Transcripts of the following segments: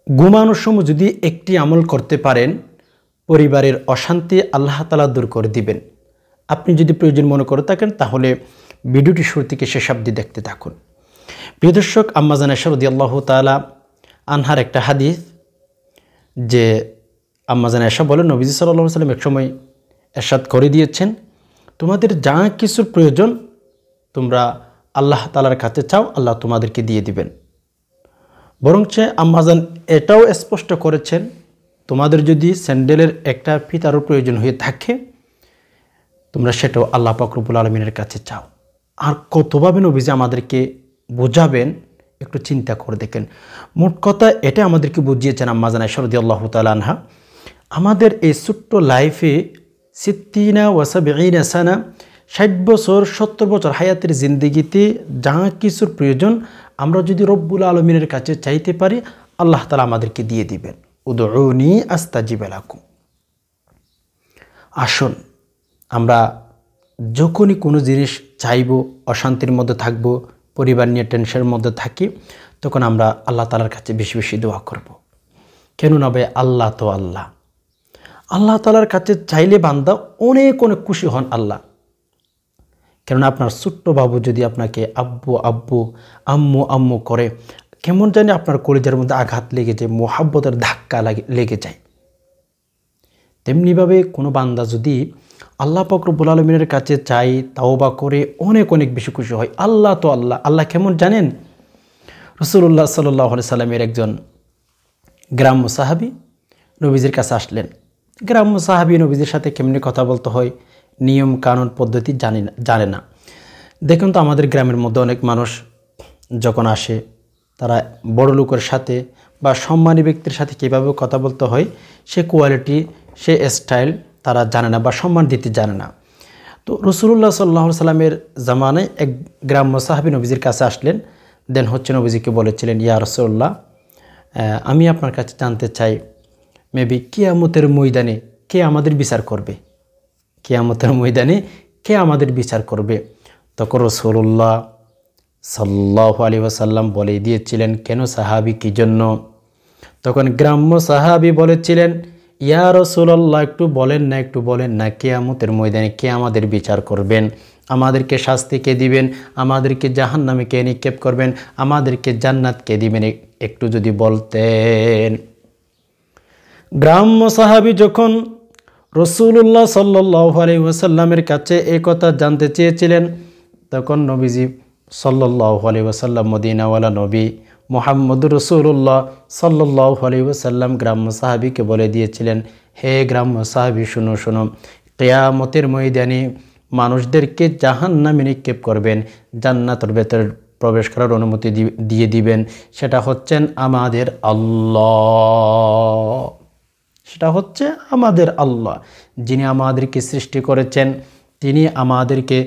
ঘুমানোর সময় যদি একটি আমল করতে পারেন, পরিবারের অশান্তি আল্লাহ তাআলা দূর করে দিবেন। আপনি যদি প্রয়োজন মনে করে থাকেন তাহলে ভিডিওটি শুরু থেকে শেষ অবধি দেখতে থাকুন। প্রিয় দর্শক, আম্মা জান আয়েশা রাদিয়াল্লাহু তাআলা আনহার একটা হাদিস, যে আম্মা জান আয়েশা বলেন নবীজি সাল্লাল্লাহু আলাইহি ওয়াসাল্লাম একসময় ইরশাদ করে দিয়েছেন, তোমাদের যা কিছুর প্রয়োজন তোমরা আল্লাহ তাআলার কাছে চাও, আল্লাহ তোমাদেরকে দিয়ে দিবেন। বরঞ্চ আম্মা জান এটাও স্পষ্ট করেছেন, তোমাদের যদি স্যান্ডেলের একটা ফিতারও প্রয়োজন হয়ে থাকে তোমরা সেটাও আল্লাহ পাক রব্বুল আলামিনের কাছে চাও। আর কতভাবে নবীজি আমাদেরকে বোঝাবেন একটু চিন্তা করে দেখেন। মোট কথা এটা আমাদেরকে বুঝিয়েছেন আম্মা জান আয়েশা রাদিয়াল্লাহু তাআলা আনহা। আমাদের এই ছোট্ট লাইফে 60 ওয়া 70 সানা, 60 বছর 70 বছর হায়াতের জিন্দেগিতে যা কিছুর প্রয়োজন আমরা যদি রব্বুল আলামিনের কাছে চাইতে পারি, আল্লাহ তাআলা আমাদেরকে দিয়ে দিবেন। উদউনি আস্তাজিব লাকুম। আসুন আমরা যখনই কোনো জিনিস চাইব, অশান্তির মধ্যে থাকব, পরিবার নিয়ে টেনশনের মধ্যে থাকি, তখন আমরা আল্লাহ তাআলার কাছে বেশি বেশি দোয়া করব। কেন না ভাই, আল্লাহ তো আল্লাহ। আল্লাহ তাআলার কাছে চাইলে বান্দা অনেক অনেক খুশি হন আল্লাহ। কেননা আপনার ছোট্ট বাবু যদি আপনাকে আব্বু আব্বু, আম্মু আম্মু করে, কেমন জানি আপনার কলিজার মধ্যে আঘাত লেগে যায়, মোহাব্বতের ধাক্কা লেগে যায়। তেমনিভাবে কোনো বান্দা যদি আল্লাহ পাক রব্বুল আলামিনের কাছে চাই, তাওবা করে, অনেক অনেক বেশি খুশি হয়। আল্লাহ তো আল্লাহ। আল্লাহ কেমন জানেন? রাসূলুল্লাহ সাল্লাল্লাহু আলাইহি সাল্লামের একজন গ্রাম্য সাহাবী নবীজির কাছে আসলেন। গ্রাম্য সাহাবী নবীজির সাথে কেমনি কথা বলতে হয়, নিয়ম কানুন পদ্ধতি জানে না। দেখুন তো আমাদের গ্রামের মধ্যে অনেক মানুষ যখন আসে, তারা বড় লোকের সাথে বা সম্মানী ব্যক্তির সাথে কীভাবে কথা বলতে হয় সে কোয়ালিটি, সে স্টাইল তারা জানে না বা সম্মান দিতে জানে না। তো রাসূলুল্লাহ সাল্লাল্লাহু আলাইহি সাল্লামের জামানায় এক গ্রাম্য সাহাবী নবীজির কাছে আসলেন। দেন নবীজিকে বলেছিলেন, ইয়া রাসূলুল্লাহ, আমি আপনার কাছে জানতে চাই মেবি কিয়ামতের ময়দানে কে আমাদের বিচার করবে, কিয়ামতের ময়দানে কে আমাদের বিচার করবে। তখন রাসূলুল্লাহ সাল্লাল্লাহু আলাইহি ওয়াসাল্লাম বলে দিয়েছিলেন, কেন সাহাবী, কি জন্য? তখন গ্রাম্য সাহাবী বলেছিলেন, ইয়া রাসূলুল্লাহ, একটু বলেন না কিয়ামতের ময়দানে কে আমাদের বিচার করবেন, আমাদেরকে শাস্তি কে দিবেন, আমাদেরকে জাহান্নামে কে নিক্ষেপ করবেন, আমাদেরকে জান্নাত কে দিবেন, একটু যদি বলতেন। গ্রাম্য সাহাবী যখন রাসূলুল্লাহ সাল্লাল্লাহু আলাইহি ওয়াসাল্লামের কাছে এই কথা জানতে চেয়েছিলেন, তখন নবীজি সাল্লাল্লাহু আলাইহি ওয়াসাল্লাম, মদিনাওয়ালা নবী মুহাম্মদুর রাসূলুল্লাহ সাল্লাল্লাহু আলাইহি ওয়াসাল্লাম গ্রাম্য সাহাবীকে বলে দিয়েছিলেন, হে গ্রাম্য সাহাবী, শুনো শুনো, কিয়ামতের ময়দানে মানুষদেরকে জাহান্নামে নিক্ষেপ করবেন, জান্নাতের ভেতরে প্রবেশ করার অনুমতি দিয়ে দিবেন, সেটা হচ্ছেন আমাদের আল্লাহ। সেটা হচ্ছে আমাদের আল্লাহ, যিনি আমাদেরকে সৃষ্টি করেছেন। তিনি আমাদেরকে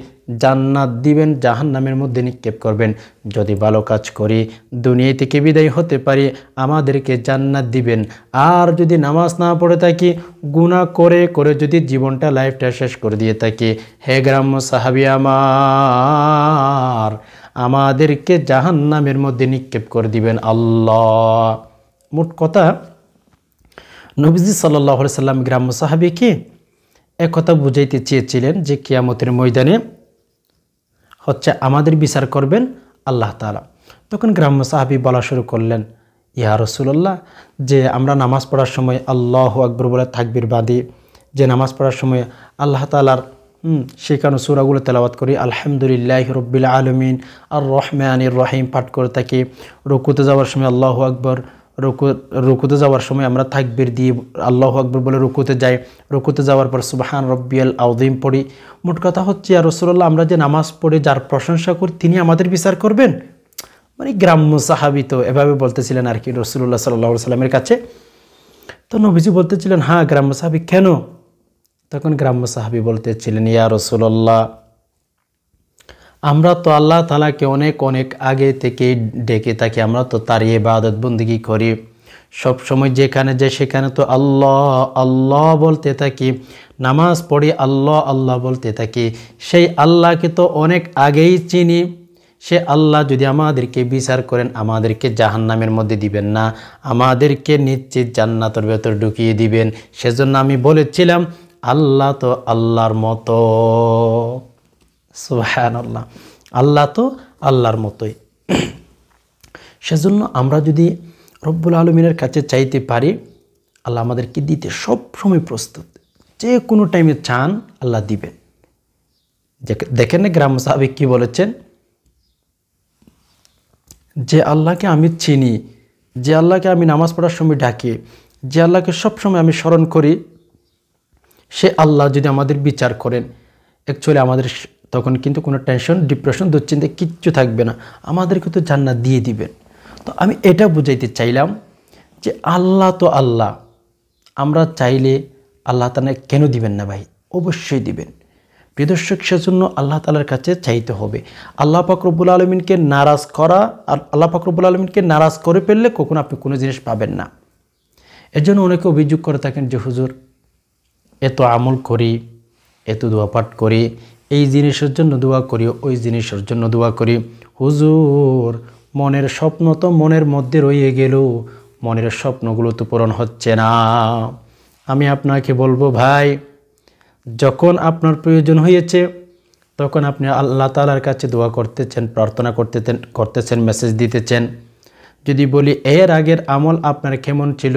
জান্নাত দিবেন, জাহান্নামের মধ্যে নিক্ষেপ করবেন। যদি ভালো কাজ করি, দুনিয়া থেকে বিদায় হতে পারি, আমাদেরকে জান্নাত দিবেন। আর যদি নামাজ না পড়ে থাকি, গুনাহ করে করে যদি জীবনটা, লাইফটা শেষ করে দিয়ে থাকি, হে গ্রাম্য সাহাবী আমার, আমাদেরকে জাহান্নামের মধ্যে নিক্ষেপ করে দিবেন আল্লাহ। মোট কথা, নবীজি সাল্লাল্লাহু আলাইহি সাল্লাম গ্রাম্য সাহাবীকে একথা বুঝাইতে চেয়েছিলেন যে কিয়ামতের ময়দানে হচ্ছে আমাদের বিচার করবেন আল্লাহ তাআলা। তখন গ্রাম্য সাহাবী বলা শুরু করলেন, ইয়া রাসূলুল্লাহ, যে আমরা নামাজ পড়ার সময় আল্লাহু আকবার বলে তাকবীর বাঁধি, যে নামাজ পড়ার সময় আল্লাহ তাআলার শেখানো সূরাগুলো তেলাওয়াত করি, আলহামদুলিল্লাহি রাব্বিল আলামিন, আর রহমানির রহিম পাঠ করে থাকি, রুকুতে যাওয়ার সময় আল্লাহু আকবার, রুকুতে যাওয়ার সময় আমরা তাকবীর দিয়ে আল্লাহু আকবার বলে রুকুতে যাই, রুকুতে যাওয়ার পর সুবহান রাব্বিয়াল আযীম পড়ি। মোট কথা হচ্ছে, ইয়া রাসূলুল্লাহ, আমরা যে নামাজ পড়ে যার প্রশংসা করি তিনি আমাদের বিচার করবেন। মানে গ্রাম্য সাহাবী তো এভাবে বলতেছিলেন আর কি রাসূলুল্লাহ সাল্লাল্লাহু আলাইহি সাল্লামের কাছে। তো নবীজি বলতেছিলেন, হ্যাঁ গ্রাম্য সাহাবী, কেন? তখন গ্রাম্য সাহাবী বলতেছিলেন, ইয়া রাসূলুল্লাহ, আমরা তো আল্লাহ তাআলাকে অনেক অনেক আগে থেকে ডেকে থাকি, আমরা তো তার ইবাদত বন্দেগী করি, সব সময় যেখানে যাই সেখানে তো আল্লাহ আল্লাহ বলতে থাকি, নামাজ পড়ি আল্লাহ আল্লাহ বলতে থাকি। সেই আল্লাহকে তো অনেক আগেই চিনি, সে আল্লাহ যদি আমাদেরকে বিচার করেন আমাদেরকে জাহান্নামের মধ্যে দিবেন না, আমাদেরকে নিশ্চিত জান্নাতের ভেতর ঢুকিয়ে দিবেন। সেজন্য আমি বলেছিলাম আল্লাহ তো আল্লাহর মতো। সুবহানাল্লাহ, আল্লাহ তো আল্লাহর মতোই। সেজন্য আমরা যদি রব্বুল আলমিনের কাছে চাইতে পারি, আল্লাহ আমাদেরকে দিতে সব সময় প্রস্তুত। যে কোনো টাইমে চান আল্লাহ দিবেন। দেখেন না গ্রাম সাহাবী কি বলেছেন, যে আল্লাহকে আমি চিনি, যে আল্লাহকে আমি নামাজ পড়ার সময় ডাকি, যে আল্লাহকে সবসময় আমি স্মরণ করি, সে আল্লাহ যদি আমাদের বিচার করেন, অ্যাকচুয়ালি আমাদের তখন কিন্তু কোনো টেনশন, ডিপ্রেশন, দুশ্চিন্তা কিচ্ছু থাকবে না, আমাদেরকে তো জান্নাত দিয়ে দিবেন। তো আমি এটা বুঝাইতে চাইলাম যে আল্লাহ তো আল্লাহ, আমরা চাইলে আল্লাহ তাআলা কেন দিবেন না ভাই? অবশ্যই দিবেন। প্রিয় দর্শক, সেজন্য আল্লাহ তাআলার কাছে চাইতে হবে। আল্লাহ পাক রব্বুল আলামিনকে নারাজ করা, আর আল্লাহ পাক রব্বুল আলামিনকে নারাজ করে ফেললে কখনো আপনি কোনো জিনিস পাবেন না। এর জন্য অনেকে অভিযোগ করে থাকেন যে হুজুর এত আমল করি, এত দোয়া পাঠ করি, এই জিনিসের জন্য দোয়া করি, ওই জিনিসের জন্য দোয়া করি, হুজুর মনের স্বপ্ন তো মনের মধ্যে রয়ে গেল, মনের স্বপ্নগুলো তো পূরণ হচ্ছে না। আমি আপনাকে বলবো ভাই, যখন আপনার প্রয়োজন হয়েছে তখন আপনি আল্লাহ তাআলার কাছে দোয়া করতেছেন, প্রার্থনা করতেছেন, মেসেজ দিতেছেন। যদি বলি এর আগের আমল আপনার কেমন ছিল,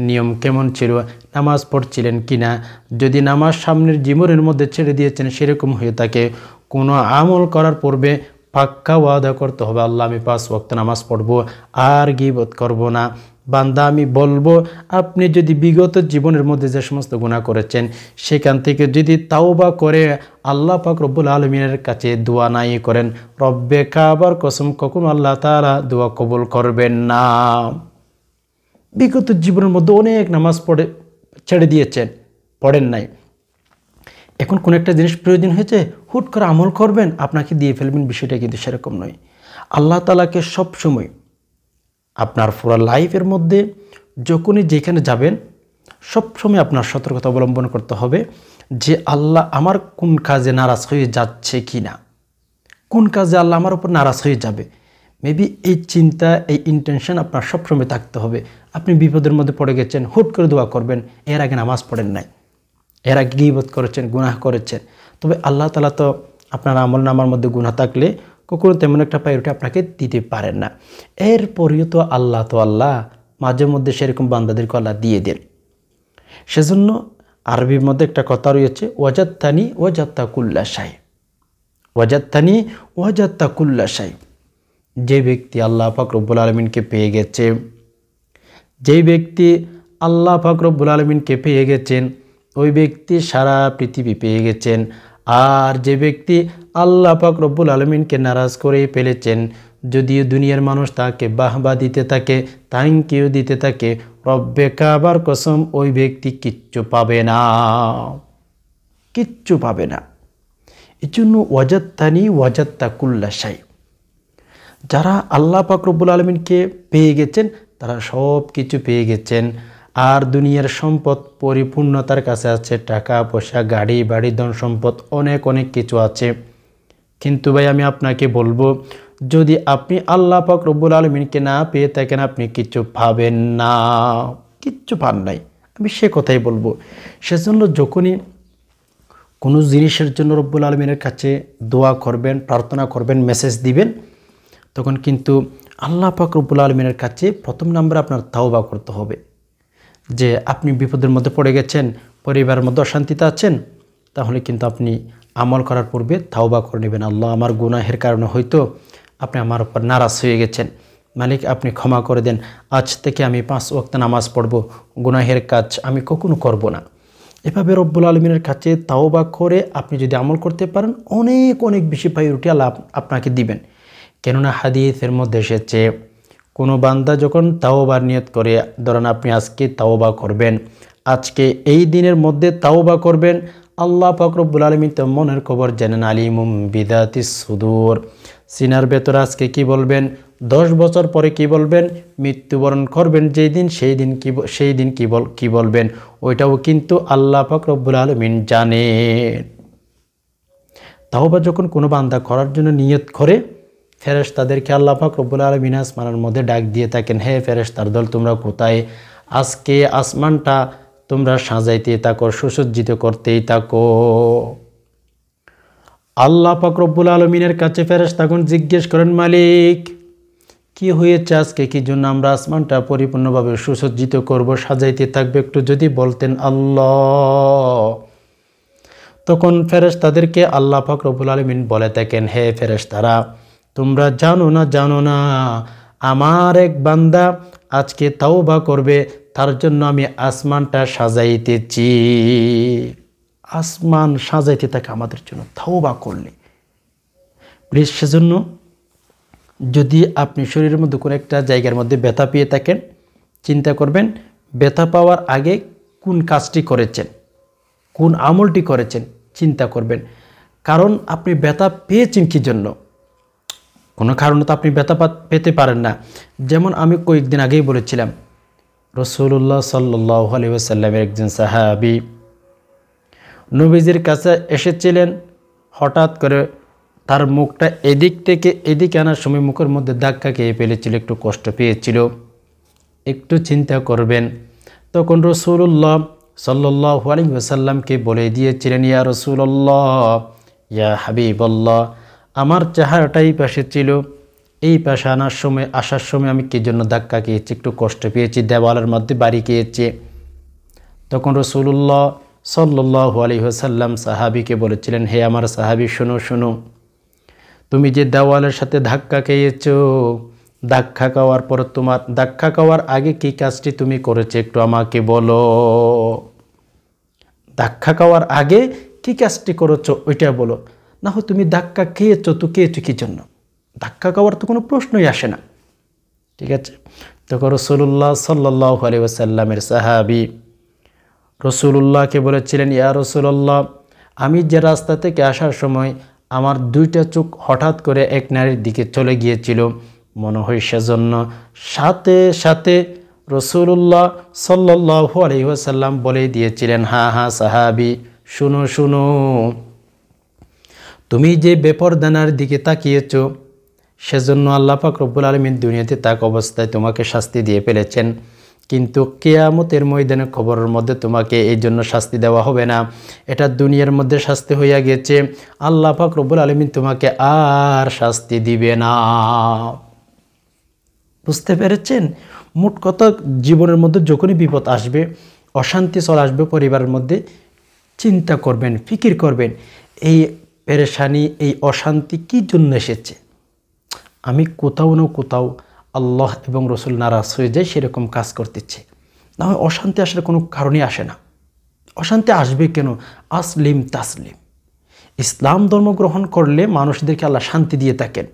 নিয়ম কেমন ছিল, নামাজ পড়ছিলেন কিনা, যদি নামাজ সামনের জীবনের মধ্যে ছেড়ে দিয়েছেন সেরকম হয়ে থাকে, কোনো আমল করার পূর্বে পাক্কা ওয়াদা করতে হবে, আল্লাহ আমি 5 ওয়াক্ত নামাজ পড়বো, আর গীবত করব না। বান্দা আমি বলবো, আপনি যদি বিগত জীবনের মধ্যে যে সমস্ত গুনাহ করেছেন সেখান থেকে যদি তাওবা করে আল্লাহ পাক রব্বুল আলামিনের কাছে দোয়া নাই করেন, রব্বে কাবার কসম কখনো আল্লাহ তাআলা দোয়া কবুল করবেন না। বিগত জীবনের মধ্যে অনেক নামাজ পড়ে ছেড়ে দিয়েছেন, পড়েন নাই, এখন কোন একটা জিনিস প্রয়োজন হয়েছে হুট করে আমল করবেন, আপনাকে দিয়ে ফেলবেন, বিষয়টা কিন্তু সেরকম নয়। আল্লাহ তাআলাকে সবসময় আপনার পুরো লাইফের মধ্যে যখনই যেখানে যাবেন সবসময় আপনার সতর্কতা অবলম্বন করতে হবে যে আল্লাহ আমার কোন কাজে নারাজ হয়ে যাচ্ছে কি না, কোন কাজে আল্লাহ আমার উপর নারাজ হয়ে যাবে। মেবি এই চিন্তা, এই ইন্টেনশন আপনার সবসময় থাকতে হবে। আপনি বিপদের মধ্যে পড়ে গেছেন, হুট করে দোয়া করবেন, এর আগে নামাজ পড়েন নাই, এর আগে গীবত করেছেন, গুনাহ করেছেন, তবে আল্লাহ তাআলা তো আপনার আমল নামার মধ্যে গুনাহ থাকলে কখনো তেমন একটা প্রায়োরিটি আপনাকে দিতে পারেন না। এরপরেও তো আল্লাহ মাঝে মধ্যে সেরকম বান্দাদেরকে আল্লাহ দিয়ে দেন। সেজন্য আরবির মধ্যে একটা কথা রয়েছে, ওয়াজাত্তানি ওয়াজাত্তা কুল্লা শাই, ওয়াজাত্তানি ওয়াজাত্তা কুল্লা শাই। যে ব্যক্তি আল্লাহ পাক রব্বুল আলামিনকে পেয়ে গেছে, যে ব্যক্তি আল্লাহ পাক রব্বুল আলামিনকে পেয়ে গেছেন ওই ব্যক্তি সারা পৃথিবী পেয়ে গেছেন। আর যে ব্যক্তি আল্লাহ পাক রব্বুল আলামিনকে নারাজ করে ফেলেছেন, যদিও দুনিয়ার মানুষ তাকে বাহবা দিতে থাকে, থ্যাংক ইউ দিতে থাকে, রব্বে কাবার কসম ওই ব্যক্তি কিচ্ছু পাবে না, কিচ্ছু পাবে না। এই জন্য ওয়াজাত্তানি ওয়াজাত্তা কুল্লা শাই, যারা আল্লাহ পাক রব্বুল আলামিনকে পেয়ে গেছেন তারা সব কিছু পেয়ে গেছেন। আর দুনিয়ার সম্পদ পরিপূর্ণতার কাছে আছে, টাকা পয়সা, গাড়ি বাড়ি, ধন সম্পদ, অনেক অনেক কিছু আছে। কিন্তু ভাই আমি আপনাকে বলবো, যদি আপনি আল্লাহ পাক রব্বুল আলামিনকে না পেয়ে থাকেন আপনি কিচ্ছু পাবেন না, কিচ্ছু পান নাই, আমি সে কথাই বলবো। সেজন্য যখনই কোনো জিনিসের জন্য রব্বুল আলামিনের কাছে দোয়া করবেন, প্রার্থনা করবেন, মেসেজ দিবেন, তখন কিন্তু আল্লাহ পাক রব্বুল আলামিনের কাছে প্রথম নম্বরে আপনার তাওবা করতে হবে। যে আপনি বিপদের মধ্যে পড়ে গেছেন, পরিবারের মধ্যে অশান্তিতে আছেন, তাহলে কিন্তু আপনি আমল করার পূর্বে তাওবা করে নেবেন। আল্লাহ আমার গুনাহের কারণে হয়তো আপনি আমার উপর নারাজ হয়ে গেছেন, মালিক আপনি ক্ষমা করে দেন, আজ থেকে আমি 5 ওয়াক্ত নামাজ পড়ব, গুনাহের কাজ আমি কখনো করব না। এভাবে রব্বুল আলামিনের কাছে তাওবা করে আপনি যদি আমল করতে পারেন অনেক অনেক বেশি প্রায়োরিটি আল্লাহ আপনাকে দিবেন। কেননা হাদিসের মধ্যে এসেছে, কোনো বান্দা যখন তাওবার নিয়ত করে, ধরেন আপনি আজকে তাওবা করবেন, আজকে এই দিনের মধ্যে তাওবা করবেন, আল্লাহ পাক রব্বুল আলামিন তো মনের খবর জানেন, আলিমুম বিদাতিস সুদূর, সিনার ভেতর আজকে কি বলবেন, 10 বছর পরে কি বলবেন, মৃত্যুবরণ করবেন যেই দিন সেই দিন কি বলবেন, ওইটাও কিন্তু আল্লাহ পাক রব্বুল আলামিন জানেন। তাওবা যখন কোনো বান্দা করার জন্য নিয়ত করে ফেরেশতাদেরকে আল্লাহ পাক রব্বুল আলামিন আসমানের মধ্যে ডাক দিয়ে থাকেন, হে ফেরেশতার দল তোমরা কোথায়? আজকে আসমানটা তোমরা সাজাইতে থাকো, সুসজ্জিত করতেই থাকো। আল্লাহ পাক রব্বুল আলামিনের কাছে ফেরেশতাগণ জিজ্ঞেস করেন, মালিক কি হয়েছে আজকে, কি জন্য আমরা আসমানটা পরিপূর্ণভাবে সুসজ্জিত করব, সাজাইতে থাকবে, একটু যদি বলতেন আল্লাহ। তখন ফেরেশতাদেরকে আল্লাহ পাক রব্বুল আলামিন বলে থাকেন, হে ফেরেশতারা তোমরা জানো না আমার এক বান্দা আজকে তাওবা করবে, তার জন্য আমি আসমানটা সাজাইতেছি। আসমান সাজাইতে থাকে আমাদের জন্য তাওবা করলে। প্লিজ সেজন্য যদি আপনি শরীরের মধ্যে কোনো একটা জায়গার মধ্যে ব্যথা পেয়ে থাকেন, চিন্তা করবেন ব্যথা পাওয়ার আগে কোন কাজটি করেছেন, কোন আমলটি করেছেন, চিন্তা করবেন। কারণ আপনি ব্যথা পেয়েছেন কী জন্য? কোনো কারণে তো আপনি ব্যথা পেতে পারেন না। যেমন আমি কয়েকদিন আগেই বলেছিলাম, রাসূলুল্লাহ সাল্লাল্লাহু আলাইহি ওয়াসাল্লামের একজন সাহাবী নবীজির কাছে এসেছিলেন। হঠাৎ করে তার মুখটা এদিক থেকে এদিকে আনার সময় মুখের মধ্যে ধাক্কা খেয়ে ফেলেছিল, একটু কষ্ট পেয়েছিল। একটু চিন্তা করবেন, তখন রাসূলুল্লাহ সাল্লাল্লাহু আলাইহি ওয়াসাল্লামকে বলে দিয়েছিলেন, ইয়া রাসূলুল্লাহ, ইয়া হাবিবাল্লাহ, আমার চেহারাটা এই পাশে ছিল, এই পাশে আসার সময় আমি কী জন্য ধাক্কা খেয়েছি, একটু কষ্ট পেয়েছি, দেওয়ালের মধ্যে বাড়ি খেয়েছি। তখন রাসূলুল্লাহ সাল্লাল্লাহু আলাইহি ওয়াসাল্লাম সাহাবীকে বলেছিলেন, হে আমার সাহাবী, শোনো, তুমি যে দেওয়ালের সাথে ধাক্কা খেয়েছো, ধাক্কা খাওয়ার পর তোমার ধাক্কা খাওয়ার আগে কি কাজটি তুমি করেছো একটু আমাকে বলো। ধাক্কা খাওয়ার আগে কি কাজটি করেছো ওইটা বলো, না হয় তুমি ধাক্কা খেয়েছো তো খেয়েছো কী জন্য? ধাক্কা খাওয়ার তো কোনো প্রশ্নই আসে না, ঠিক আছে? তখন রাসূলুল্লাহ সাল্লাল্লাহু আলাইহি ওয়াসাল্লামের সাহাবী রাসূলুল্লাহকে বলেছিলেন, ইয়া রাসূলুল্লাহ, আমি যে রাস্তা থেকে আসার সময় আমার দুইটা চোখ হঠাৎ করে এক নারীর দিকে চলে গিয়েছিল, মনে হয় সেজন্য। সাথে সাথে রাসূলুল্লাহ সাল্লাল্লাহু আলাইহি ওয়াসাল্লাম বলে দিয়েছিলেন, হ্যাঁ সাহাবী, শুনো, তুমি যে বেপরদানার দিকে তাকিয়েছ সেজন্য আল্লাহ পাক রব্বুল আলামিন দুনিয়াতে তাক অবস্থায় তোমাকে শাস্তি দিয়ে ফেলেছেন, কিন্তু কিয়ামতের ময়দানে খবরের মধ্যে তোমাকে এই জন্য শাস্তি দেওয়া হবে না, এটা দুনিয়ার মধ্যে শাস্তি হইয়া গেছে, আল্লাহ পাক রব্বুল আলামিন তোমাকে আর শাস্তি দিবে না। বুঝতে পেরেছেন? মোট কথা, জীবনের মধ্যে যখনই বিপদ আসবে, অশান্তি চলে আসবে পরিবারের মধ্যে, চিন্তা করবেন, ফিকির করবেন, এই পেরেশানি, এই অশান্তি কী জন্য এসেছে? আমি কোথাও না কোথাও আল্লাহ এবং রসুল নারাজ হয়ে যায় সেরকম কাজ করতেছে, না হয় অশান্তি আসার কোনো কারণই আসে না। অশান্তি আসবে কেন? আসলিম তাসলিম, ইসলাম ধর্ম গ্রহণ করলে মানুষদেরকে আল্লাহ শান্তি দিয়ে থাকেন।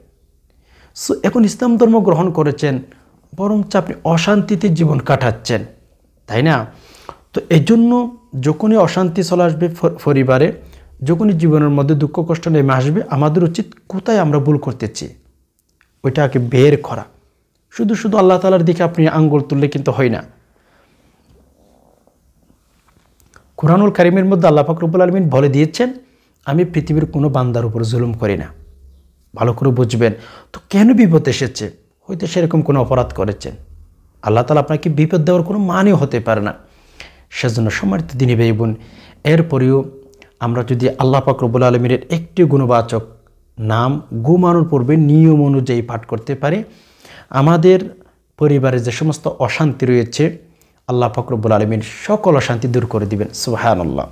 সো এখন ইসলাম ধর্ম গ্রহণ করেছেন, বরঞ্চ আপনি অশান্তিতে জীবন কাটাচ্ছেন, তাই না? তো এই জন্য যখনই অশান্তি চলে আসবে পরিবারে, যখনই জীবনের মধ্যে দুঃখ কষ্ট নেমে আসবে, আমাদের উচিত কোথায় আমরা ভুল করতেছি ওইটাকে বের করা। শুধু আল্লাহ তাআলার দিকে আপনি আঙ্গুল তুললে কিন্তু হয় না। কুরআনুল কারীমের মধ্যে আল্লাহ পাক রব্বুল আলামিন বলে দিয়েছেন, আমি পৃথিবীর কোনো বান্দার উপর জুলুম করি না। ভালো করে বুঝবেন। তো কেন বিপদ এসেছে? হয়তো সেরকম কোনো অপরাধ করেছেন, আল্লাহ তাআলা আপনাকে বিপদ দেওয়ার কোনো মানেও হতে পারে না। সেজন্য সম্মানিত দিনী ভাই বোন, এরপরেও আমরা যদি আল্লাহ পাক রব্বুল আলামিনের একটি গুণবাচক নাম ঘুমানোর পূর্বে নিয়ম অনুযায়ী পাঠ করতে পারি, আমাদের পরিবারে যে সমস্ত অশান্তি রয়েছে আল্লাহ পাক রব্বুল আলামিন সকল অশান্তি দূর করে দিবেন। সুবহানাল্লাহ।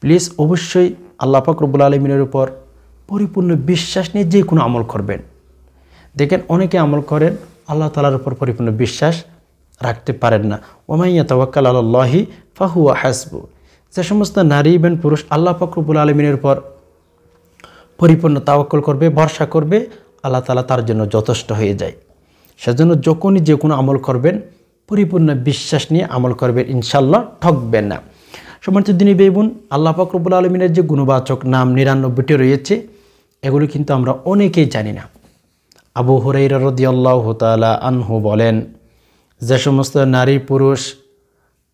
প্লিজ অবশ্যই আল্লাহ পাক রব্বুল আলামিনের উপর পরিপূর্ণ বিশ্বাস নিয়ে যে কোনো আমল করবেন। দেখেন অনেকে আমল করেন আল্লাহ তাআলার উপর পরিপূর্ণ বিশ্বাস রাখতে পারেন না। ওয়ামান ইয়াতাওয়াক্কাল আলাল্লাহি ফাহুয়া হাসবু। যে সমস্ত নারী এবং পুরুষ আল্লাহ পাক রব্বুল আলামিনের উপর পরিপূর্ণ তাওয়াক্কুল করবে, ভরসা করবে, আল্লাহ তাআলা তার জন্য যথেষ্ট হয়ে যায়। সেজন্য যখনই যে কোনো আমল করবেন পরিপূর্ণ বিশ্বাস নিয়ে আমল করবেন, ইনশাআল্লাহ ঠকবেন না। সম্মানিত দিনী ভাই বোন, আল্লাহ পাক রব্বুল আলামিনের যে গুণবাচক নাম ৯৯টি রয়েছে, এগুলো কিন্তু আমরা অনেকেই জানি না। আবু হুরায়রা রাদিয়াল্লাহু তাআলা আনহু বলেন, যে সমস্ত নারী পুরুষ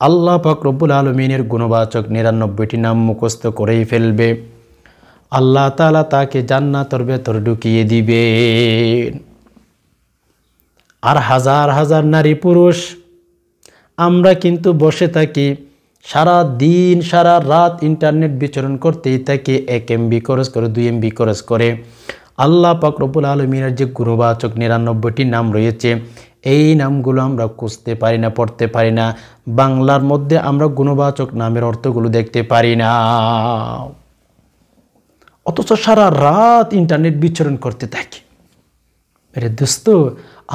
আল্লাহ পাক রব্বুল আলামিনের গুণবাচক ৯৯টি নাম মুখস্থ করেই ফেলবে, আল্লাহ তাআলা তাকে জান্নাতের ভেতর ঢুকিয়ে দিবেন। আর হাজার হাজার নারী পুরুষ আমরা কিন্তু বসে থাকি, সারা দিন সারা রাত ইন্টারনেট বিচরণ করতেই থাকি, 1 MB খরচ করে, 2 MB খরচ করে। আল্লাহ পাক রব্বুল আলামিনের যে গুণবাচক 99টি নাম রয়েছে, এই নামগুলো আমরা খুঁজতে পারি না, পড়তে পারি না। বাংলার মধ্যে আমরা গুণবাচক নামের অর্থগুলো দেখতে পারি না, অথচ সারা রাত ইন্টারনেট বিচরণ করতে থাকি। মেরে দোস্ত,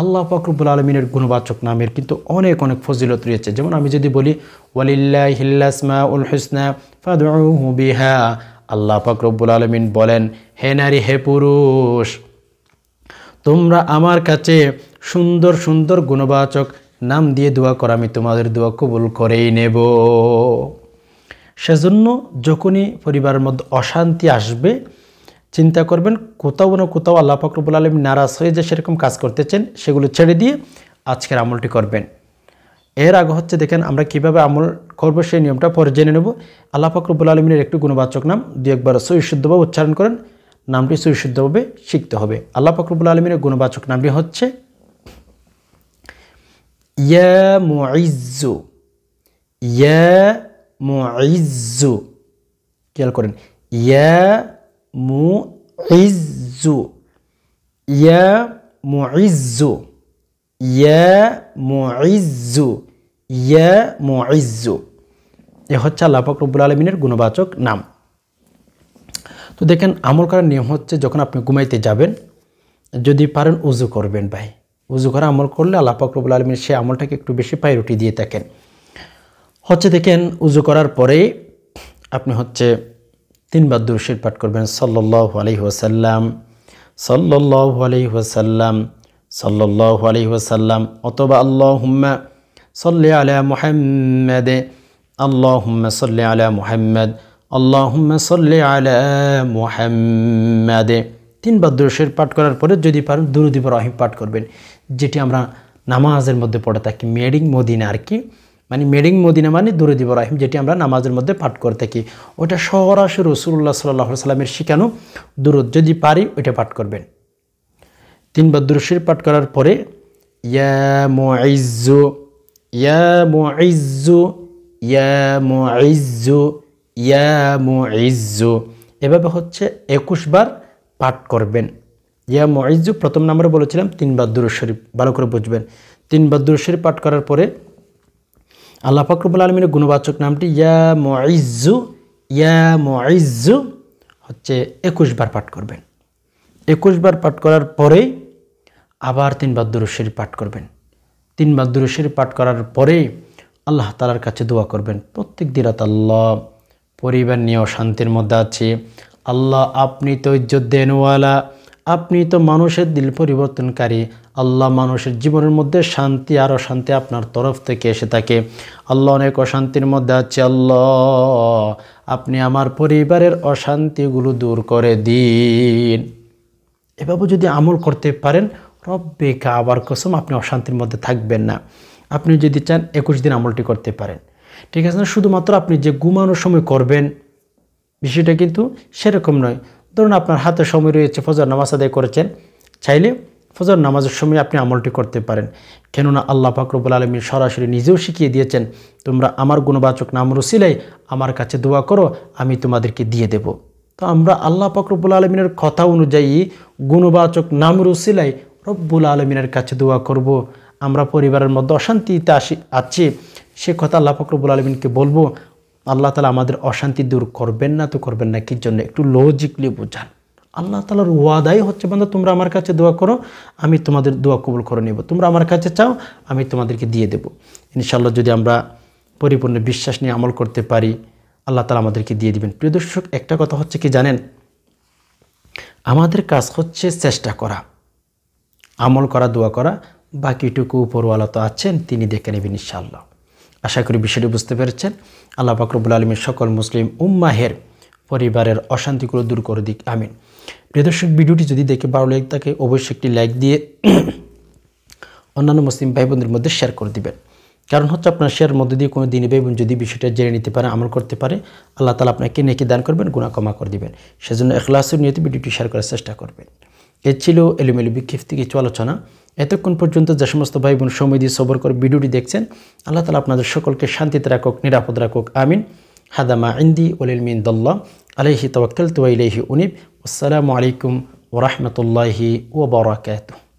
আল্লাহ পাক রব্বুল আলামিনের গুণবাচক নামের কিন্তু অনেক অনেক ফজিলত রয়েছে। যেমন আমি যদি বলি ওয়ালিল্লাহিল আসমাউল হুসনা ফাদউহু বিহা, আল্লাহ পাক রব্বুল আলামিন বলেন, হে নারী হে পুরুষ, তোমরা আমার কাছে সুন্দর সুন্দর গুণবাচক নাম দিয়ে দোয়া করো, আমি তোমাদের দোয়া কবুল করেই নেব। সেজন্য যখনই পরিবারের মধ্যে অশান্তি আসবে, চিন্তা করবেন কোথাও না কোথাও আল্লাহ পাক রব্বুল আলামিন নারাজ হয়ে যে সেরকম কাজ করতেছেন, সেগুলো ছেড়ে দিয়ে আজকের আমলটি করবেন। এর আগে হচ্ছে দেখেন আমরা কিভাবে আমল করব সেই নিয়মটা পরে জেনে নেব। আল্লাহ পাক রব্বুল আলামিনের একটু গুণবাচক নাম 2-1বার সহি শুদ্ধভাবে উচ্চারণ করেন, নামটি সহি শুদ্ধভাবে শিখতে হবে। আল্লাহ পাক রব্বুল আলামিনের গুণবাচক নামটি হচ্ছে ইয়া মুইজ্জু, ইয়া মুইজ্জু, খেয়াল করেন, ইয়া মুইজ্জু, ইয়া মুইজ্জু, ইয়া মুইজ্জু, ইয়া মুইজ্জু। এ হচ্ছে আল্লাহ পাক রব্বুল আলামিনের গুণবাচক নাম। তো দেখেন আমল করার নিয়ম হচ্ছে, যখন আপনি ঘুমাইতে যাবেন যদি পারেন উজু করবেন ভাই। উজু করে আমল করলে আল্লাহ পাক রব্বুল আলামিন সেই আমলটাকে একটু বেশি প্রায়োরিটি দিয়ে থাকেন। হচ্ছে দেখেন উজু করার পরে আপনি হচ্ছে 3 বার দুরূদ শরীফ পাঠ করবেন, সাল্লাল্লাহু আলাইহি ওয়াসাল্লাম, সাল্লাল্লাহু আলাইহি ওয়াসাল্লাম, সাল্লাল্লাহু আলাইহি ওয়াসাল্লাম, অথবা আল্লাহুম্মা সাল্লি আলা মুহাম্মাদ, আল্লাহুম্মা সাল্লি আলা মুহাম্মাদ, আল্লাহুম্মা সাল্লি আলা মুহাম্মাদ। 3 বার দুরূদ শরীফ পাঠ করার পরে যদি পারেন দুরূদ ইব্রাহিম পাঠ করবেন, যেটি আমরা নামাজের মধ্যে পড়ে থাকি, মেডিং মদিনা আর কি, মানে মেডিং মদিনা মানে দুরূদ ইব্রাহিম, যেটি আমরা নামাজের মধ্যে পাঠ করে থাকি। ওটা সরাসরি রাসূলুল্লাহ সাল্লাল্লাহু আলাইহি ওয়াসাল্লামের শিখানো দুরূদ, যদি পারি ওইটা পাঠ করবেন। 3 বার দুরূদ শরীফ পাঠ করার পরে ইয়া মুইজ্জু, ইয়া মুইজ্জু, ইয়া মুইজ্জু, ইয়া মুইজ্জু, এভাবে হচ্ছে 21 বার পাঠ করবেন। ইয়া মুইজ্জু প্রথম নম্বরে বলেছিলাম 3 বার দুরূদ শরীফ, ভালো করে বুঝবেন। 3 বার দুরূদ শরীফ পাঠ করার পরে আল্লাহ পাক রব্বুল আলামিনের গুণবাচক নামটি ইয়া মুইজ্জু, ইয়া মুইজ্জু হচ্ছে 21 বার পাঠ করবেন। 21 বার পাঠ করার পরে আবার 3 বার দুরূদ শরীফ পাঠ করবেন। 3 বার দুরূদ শরীফ পাঠ করার পরে আল্লাহ তাআলার কাছে দোয়া করবেন প্রত্যেক দিন রাত, আল্লাহ পরিবার নিয়ে অশান্তির মধ্যে আছে, আল্লাহ আপনি তো ইজ্জত দেনওয়ালা, আপনি তো মানুষের দিল পরিবর্তনকারী, আল্লাহ মানুষের জীবনের মধ্যে শান্তি আর অশান্তি আপনার তরফ থেকে এসে থাকে, আল্লাহ অনেক অশান্তির মধ্যে আছে, আল্লাহ আপনি আমার পরিবারের অশান্তিগুলো দূর করে দিন। এভাবে যদি আমল করতে পারেন, রব্বে কাবার কসম আপনি অশান্তির মধ্যে থাকবেন না। আপনি যদি চান 21 দিন আমলটি করতে পারেন, ঠিক আছে না? শুধুমাত্র আপনি যে ঘুমানোর সময় করবেন বিষয়টা কিন্তু সেরকম নয়। ধরুন আপনার হাতে সময় রয়েছে, ফজর নামাজ আদায় করেছেন, চাইলে ফজর নামাজের সময় আপনি আমলটি করতে পারেন। কেননা আল্লাহ পাক রব্বুল আলামিন সরাসরি নিজেও শিখিয়ে দিয়েছেন, তোমরা আমার গুণবাচক নাম রুসিলাই আমার কাছে দোয়া করো, আমি তোমাদেরকে দিয়ে দেব। তো আমরা আল্লাহ পাক রব্বুল আলামিনের কথা অনুযায়ী গুণবাচক নাম রুসিলাই রব্বুল আলামিনের কাছে দোয়া করব। আমরা পরিবারের মধ্যে অশান্তিতে আছি, সে কথা আল্লাহ পাক রব্বুল আলামিনকে বলবো। আল্লাহ তাআলা আমাদের অশান্তি দূর করবেন না, তো করবেন না কি জন্য? একটু লজিকলি বোঝান। আল্লাহ তাআলার ওয়াদাই হচ্ছে, বান্দা তোমরা আমার কাছে দোয়া করো, আমি তোমাদের দোয়া কবুল করে নেব, তোমরা আমার কাছে চাও, আমি তোমাদেরকে দিয়ে দেব। ইনশাআল্লাহ যদি আমরা পরিপূর্ণ বিশ্বাস নিয়ে আমল করতে পারি, আল্লাহ তাআলা আমাদেরকে দিয়ে দিবেন। প্রিয় দর্শক, একটা কথা হচ্ছে কি জানেন, আমাদের কাজ হচ্ছে চেষ্টা করা, আমল করা, দোয়া করা, বাকিটুকু উপরওয়ালা তো আছেন, তিনি দেখে নেবেন ইনশাআল্লাহ। আশা করি বিষয়টি বুঝতে পেরেছেন। আল্লাহ পাক রব্বুল আলামিন সকল মুসলিম উম্মাহের পরিবারের অশান্তিগুলো দূর করে দিক, আমিন। প্রিয় দর্শক, ভিডিওটি যদি দেখে ভালো লাগে থাকে অবশ্যই একটি লাইক দিয়ে অন্যান্য মুসলিম ভাই বোনদের মধ্যে শেয়ার করে দিবেন। কারণ হচ্ছে আপনার শেয়ার মধ্যে দিয়ে কোনো দিনই ভাই বোন যদি বিষয়টা জেনে নিতে পারে, আমল করতে পারে, আল্লাহ তাআলা আপনাকে নেকি দান করবেন, গুনাহ ক্ষমা করে দিবেন। সেজন্য ইখলাসের নিয়তে ভিডিওটি শেয়ার করার চেষ্টা করবেন। এ ছিল এলোমেলো বিক্ষিপ্ত কিছু আলোচনা। এতক্ষণ পর্যন্ত যে সমস্ত ভাই বোন সময় দিয়ে সবর করে ভিডিওটি দেখছেন, আল্লাহ তাআলা আপনাদের সকলকে শান্তিতে রাখুক, নিরাপদ রাখুক, আমিন। হাদা মা ইনদি ওয়াল ইলমু ইনদাল্লাহ আলাইহি তাওয়াক্কালতু ওয়া ইলাইহি উনীব। আসসালামু আলাইকুম ওয়া রাহমাতুল্লাহি ওয়া বারাকাতুহু।